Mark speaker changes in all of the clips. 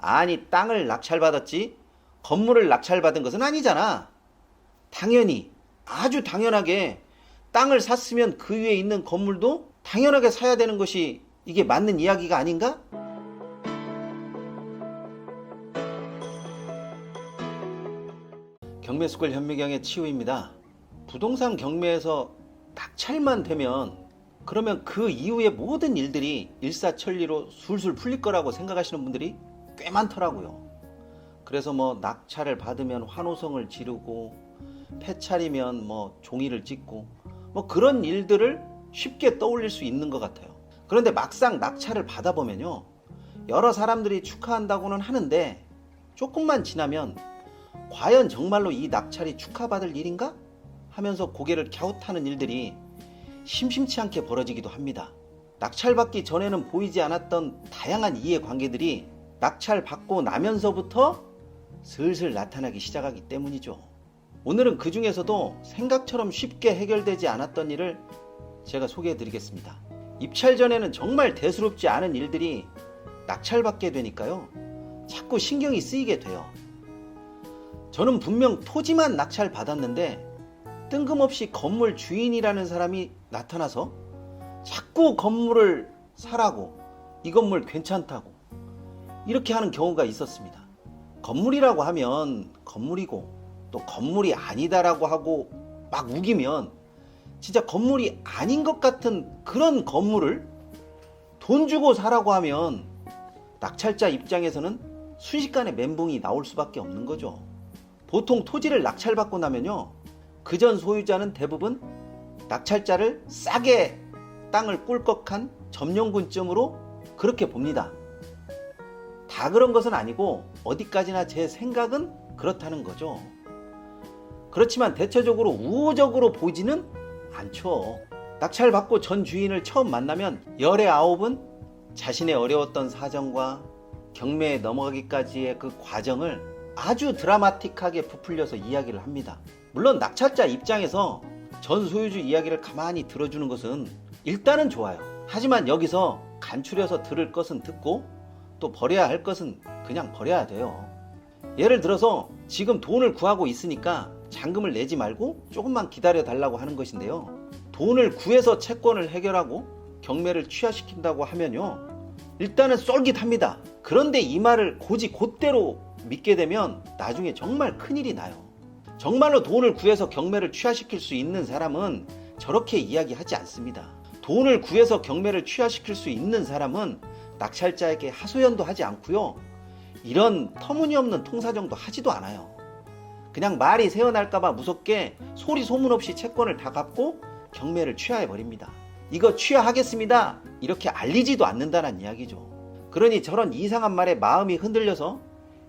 Speaker 1: 아니, 땅을 낙찰받았지 건물을 낙찰받은 것은 아니잖아. 당연히, 아주 당연하게 땅을 샀으면 그 위에 있는 건물도 당연하게 사야 되는 것이 이게 맞는 이야기가 아닌가? 경매수걸 현미경의 치우입니다. 부동산 경매에서 낙찰만 되면 그러면 그 이후의 모든 일들이 일사천리로 술술 풀릴 거라고 생각하시는 분들이 꽤 많더라고요. 그래서 뭐 낙찰을 받으면 환호성을 지르고 폐찰이면 뭐 종이를 찍고 뭐 그런 일들을 쉽게 떠올릴 수 있는 것 같아요. 그런데 막상 낙찰을 받아보면요, 여러 사람들이 축하한다고는 하는데 조금만 지나면 과연 정말로 이 낙찰이 축하받을 일인가? 하면서 고개를 갸웃하는 일들이 심심치 않게 벌어지기도 합니다. 낙찰받기 전에는 보이지 않았던 다양한 이해관계들이 낙찰받고 나면서부터 슬슬 나타나기 시작하기 때문이죠. 오늘은 그 중에서도 생각처럼 쉽게 해결되지 않았던 일을 제가 소개해 드리겠습니다. 입찰 전에는 정말 대수롭지 않은 일들이 낙찰받게 되니까요, 자꾸 신경이 쓰이게 돼요. 저는 분명 토지만 낙찰 받았는데 뜬금없이 건물 주인이라는 사람이 나타나서 자꾸 건물을 사라고, 이 건물 괜찮다고 이렇게 하는 경우가 있었습니다. 건물이라고 하면 건물이고 또 건물이 아니다라고 하고 막 우기면 진짜 건물이 아닌 것 같은 그런 건물을 돈 주고 사라고 하면 낙찰자 입장에서는 순식간에 멘붕이 나올 수밖에 없는 거죠. 보통 토지를 낙찰받고 나면요, 그전 소유자는 대부분 낙찰자를 싸게 땅을 꿀꺽한 점령군쯤으로 그렇게 봅니다. 다 그런 것은 아니고 어디까지나 제 생각은 그렇다는 거죠. 그렇지만 대체적으로 우호적으로 보지는 않죠. 낙찰받고 전 주인을 처음 만나면 열의 아홉은 자신의 어려웠던 사정과 경매에 넘어가기까지의 그 과정을 아주 드라마틱하게 부풀려서 이야기를 합니다. 물론 낙찰자 입장에서 전 소유주 이야기를 가만히 들어주는 것은 일단은 좋아요. 하지만 여기서 간추려서 들을 것은 듣고 또 버려야 할 것은 그냥 버려야 돼요. 예를 들어서 지금 돈을 구하고 있으니까 잔금을 내지 말고 조금만 기다려 달라고 하는 것인데요, 돈을 구해서 채권을 해결하고 경매를 취하시킨다고 하면요, 일단은 쏠깃합니다. 그런데 이 말을 고지 곧대로 믿게 되면 나중에 정말 큰일이 나요. 정말로 돈을 구해서 경매를 취하시킬 수 있는 사람은 저렇게 이야기하지 않습니다. 돈을 구해서 경매를 취하시킬 수 있는 사람은 낙찰자에게 하소연도 하지 않고요, 이런 터무니없는 통사정도 하지도 않아요. 그냥 말이 새어날까봐 무섭게 소리 소문 없이 채권을 다 갚고 경매를 취하해버립니다. 이거 취하하겠습니다 이렇게 알리지도 않는다는 이야기죠. 그러니 저런 이상한 말에 마음이 흔들려서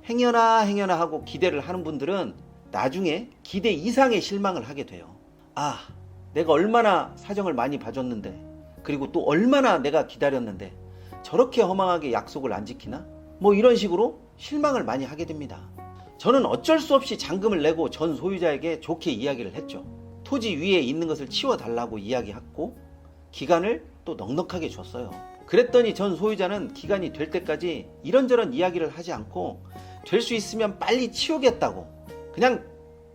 Speaker 1: 행여나 하고 기대를 하는 분들은 나중에 기대 이상의 실망을 하게 돼요. 아, 내가 얼마나 사정을 많이 봐줬는데, 그리고 또 얼마나 내가 기다렸는데 저렇게 허망하게 약속을 안 지키나? 뭐 이런 식으로 실망을 많이 하게 됩니다. 저는 어쩔 수 없이 잔금을 내고 전 소유자에게 좋게 이야기를 했죠. 토지 위에 있는 것을 치워달라고 이야기했고 기간을 또 넉넉하게 줬어요. 그랬더니 전 소유자는 기간이 될 때까지 이런저런 이야기를 하지 않고 될 수 있으면 빨리 치우겠다고 그냥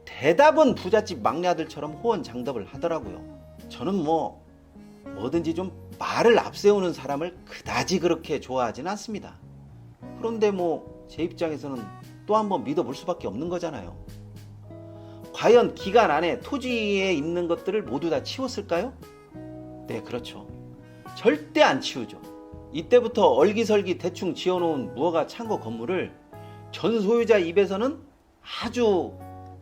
Speaker 1: 대답은 부잣집 막내 아들처럼 호언장담을 하더라고요. 저는 뭐든지 좀 말을 앞세우는 사람을 그다지 그렇게 좋아하진 않습니다. 그런데 제 입장에서는 또 한번 믿어볼 수밖에 없는 거잖아요. 과연 기간 안에 토지에 있는 것들을 모두 다 치웠을까요? 네, 그렇죠. 절대 안 치우죠. 이때부터 얼기설기 대충 지어놓은 무허가 창고 건물을 전 소유자 입에서는 아주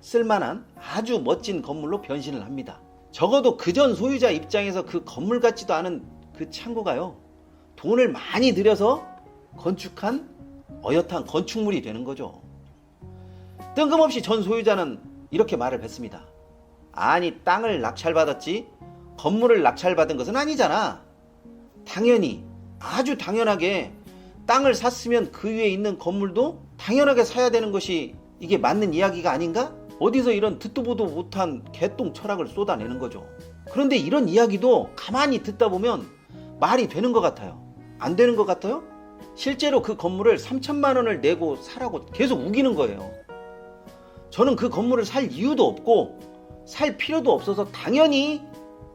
Speaker 1: 쓸만한 아주 멋진 건물로 변신을 합니다. 적어도 그전 소유자 입장에서 그 건물 같지도 않은 그 창고가요, 돈을 많이 들여서 건축한 어엿한 건축물이 되는 거죠. 뜬금없이 전 소유자는 이렇게 말을 했습니다. 아니, 땅을 낙찰받았지 건물을 낙찰받은 것은 아니잖아. 당연히, 아주 당연하게 땅을 샀으면 그 위에 있는 건물도 당연하게 사야 되는 것이 이게 맞는 이야기가 아닌가? 어디서 이런 듣도 보도 못한 개똥 철학을 쏟아내는 거죠. 그런데 이런 이야기도 가만히 듣다 보면 말이 되는 것 같아요. 안 되는 것 같아요? 실제로 그 건물을 3천만 원을 내고 사라고 계속 우기는 거예요. 저는 그 건물을 살 이유도 없고 살 필요도 없어서 당연히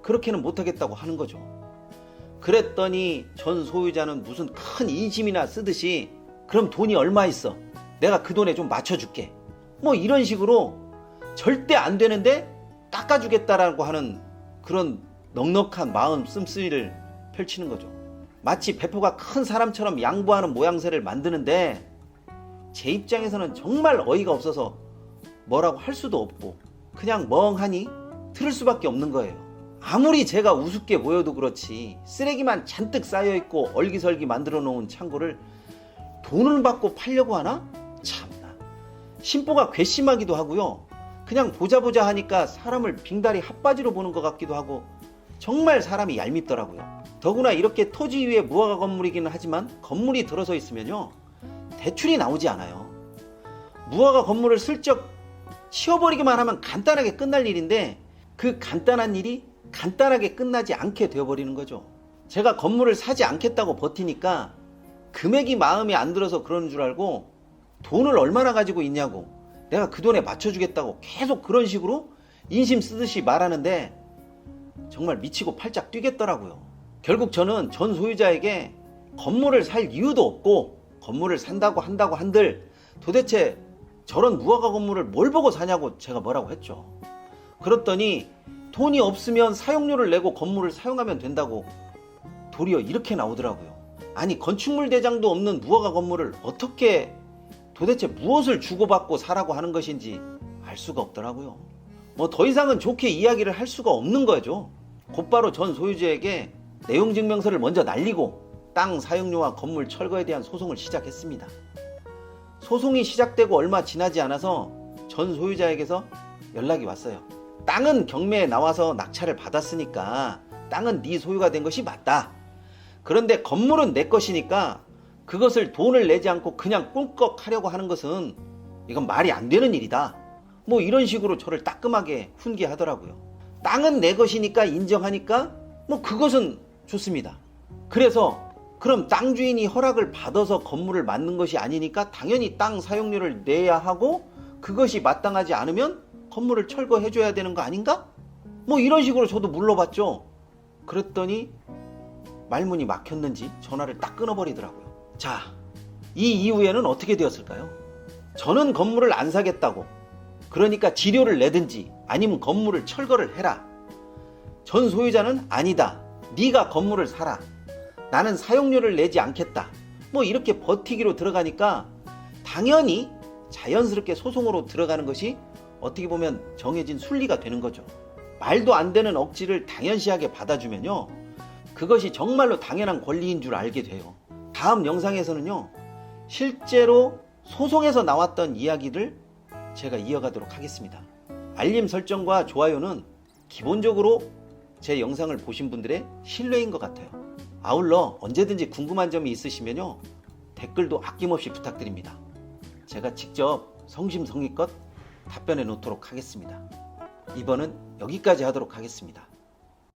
Speaker 1: 그렇게는 못하겠다고 하는 거죠. 그랬더니 전 소유자는 무슨 큰 인심이나 쓰듯이 그럼 돈이 얼마 있어? 내가 그 돈에 좀 맞춰줄게. 뭐 이런 식으로 절대 안 되는데 깎아주겠다라고 하는 그런 넉넉한 마음 씀씀이를 펼치는 거죠. 마치 배포가 큰 사람처럼 양보하는 모양새를 만드는데 제 입장에서는 정말 어이가 없어서 뭐라고 할 수도 없고 그냥 멍하니 들을 수밖에 없는 거예요. 아무리 제가 우습게 보여도 그렇지 쓰레기만 잔뜩 쌓여있고 얼기설기 만들어 놓은 창고를 돈을 받고 팔려고 하나? 참나. 심보가 괘씸하기도 하고요. 그냥 보자 하니까 사람을 빙다리 핫바지로 보는 것 같기도 하고 정말 사람이 얄밉더라고요. 더구나 이렇게 토지 위에 무허가 건물이기는 하지만 건물이 들어서 있으면요 대출이 나오지 않아요. 무허가 건물을 슬쩍 치워버리기만 하면 간단하게 끝날 일인데 그 간단한 일이 간단하게 끝나지 않게 되어버리는 거죠. 제가 건물을 사지 않겠다고 버티니까 금액이 마음에 안 들어서 그러는 줄 알고 돈을 얼마나 가지고 있냐고 내가 그 돈에 맞춰주겠다고 계속 그런 식으로 인심 쓰듯이 말하는데 정말 미치고 팔짝 뛰겠더라고요. 결국 저는 전 소유자에게 건물을 살 이유도 없고 건물을 산다고 한다고 한들 도대체 저런 무허가 건물을 뭘 보고 사냐고 제가 뭐라고 했죠. 그랬더니 돈이 없으면 사용료를 내고 건물을 사용하면 된다고 도리어 이렇게 나오더라고요. 아니 건축물 대장도 없는 무허가 건물을 어떻게 도대체 무엇을 주고받고 사라고 하는 것인지 알 수가 없더라고요. 뭐 더 이상은 좋게 이야기를 할 수가 없는 거죠. 곧바로 전 소유주에게 내용증명서를 먼저 날리고 땅 사용료와 건물 철거에 대한 소송을 시작했습니다. 소송이 시작되고 얼마 지나지 않아서 전 소유자에게서 연락이 왔어요. 땅은 경매에 나와서 낙찰을 받았으니까 땅은 네 소유가 된 것이 맞다. 그런데 건물은 내 것이니까 그것을 돈을 내지 않고 그냥 꿀꺽 하려고 하는 것은 이건 말이 안 되는 일이다. 뭐 이런 식으로 저를 따끔하게 훈계하더라고요. 땅은 내 것이니까 인정하니까 뭐 그것은 좋습니다. 그래서 그럼 땅 주인이 허락을 받아서 건물을 만든 것이 아니니까 당연히 땅 사용료를 내야 하고 그것이 마땅하지 않으면 건물을 철거해 줘야 되는 거 아닌가? 뭐 이런 식으로 저도 물러봤죠. 그랬더니 말문이 막혔는지 전화를 딱 끊어버리더라고요. 자, 이 이후에는 어떻게 되었을까요? 저는 건물을 안 사겠다고 그러니까 지료를 내든지 아니면 건물을 철거를 해라. 전 소유자는 아니다. 네가 건물을 사라. 나는 사용료를 내지 않겠다. 뭐 이렇게 버티기로 들어가니까 당연히 자연스럽게 소송으로 들어가는 것이 어떻게 보면 정해진 순리가 되는 거죠. 말도 안 되는 억지를 당연시하게 받아주면요 그것이 정말로 당연한 권리인 줄 알게 돼요. 다음 영상에서는요 실제로 소송에서 나왔던 이야기를 제가 이어가도록 하겠습니다. 알림 설정과 좋아요는 기본적으로 제 영상을 보신 분들의 신뢰인 것 같아요. 아울러 언제든지 궁금한 점이 있으시면요 댓글도 아낌없이 부탁드립니다. 제가 직접 성심성의껏 답변해 놓도록 하겠습니다. 이번은 여기까지 하도록 하겠습니다.